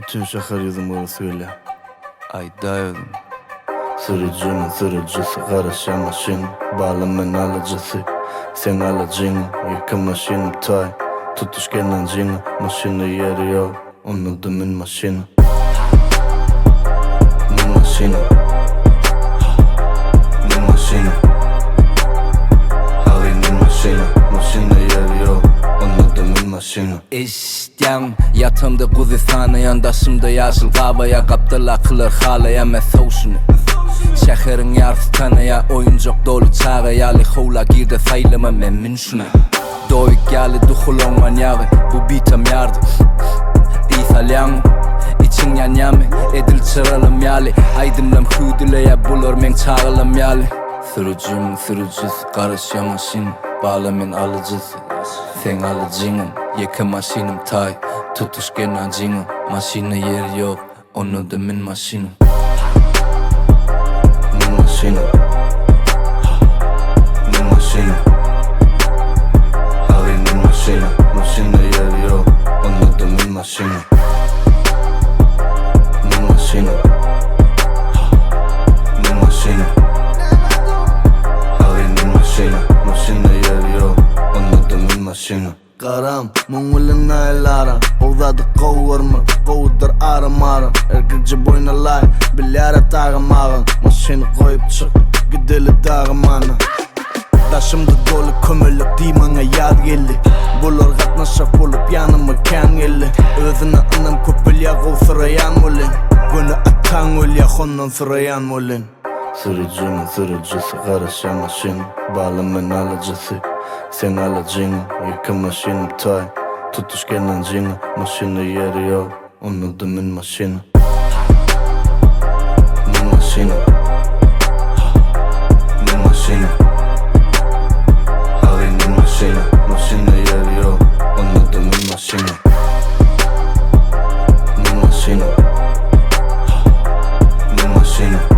Bütün şakar yüzüm söyle. Ay dayıdım. Sürücünün sürücüsü, karışan maşin, bağlamın alıcısı. Sen alıcın, yıkı maşinim tay. Tutuş genancını, maşını yeri yok. Unuttumun maşını. Min maşını. Min maşını. Halinin maşını, maşını yeri yok. Unuttumun maşını. İşten yatımda kuzisana yandaşımda yaşıl kavaya kaptılar kılır halaya mesavşunu. Şehrin yarısı tanıya oyuncak dolu çağıya lihula girdi saylama memnun şuna. Doyuk geldi duhulon manyağı bu bitam yardı. İsalyan için yan yami edil çıralım yali. Aydınlam hüdüleye bulur men çağılım yali. Sürücümün sürücüsü karışya maşin, bağlamın alıcısı. Sen alıcının yıkı maşinim tay. Tutuş genancını, maşını yer yok. Onu da min maşını. Min maşını. Min maşını. Halinin maşını, maşını yer yok. Onu da min maşını. Min maşını. Min maşını. Halinin maşını, maşını yer yok. Onu da min maşını. Karam, mungulun aylara. Oğdadı kovurma, kovdur arım arım. Erkekçi boyuna lay, bilyara tağım ağın. Maşını koyup çık, gideli dağım ana. Taşımda dolu kömürlük dimana yad geldi. Bulur katnaşak bulup yanıma kan geldi. Özüne anam köpülya kovsurayan mulin. Günü atan ulya ondan surayan mulin. Sürücünün sürücüsü, karışan maşin, bağlamın alıcısı. Sen alıcını, yıkı maşinim tay. Tutuş genancını, maşını yeri yok. Unuttumun maşını. Min maşını. Min maşını. Halinin maşını, maşını yeri yok. Unuttumun maşını. Min maşını. Min maşını.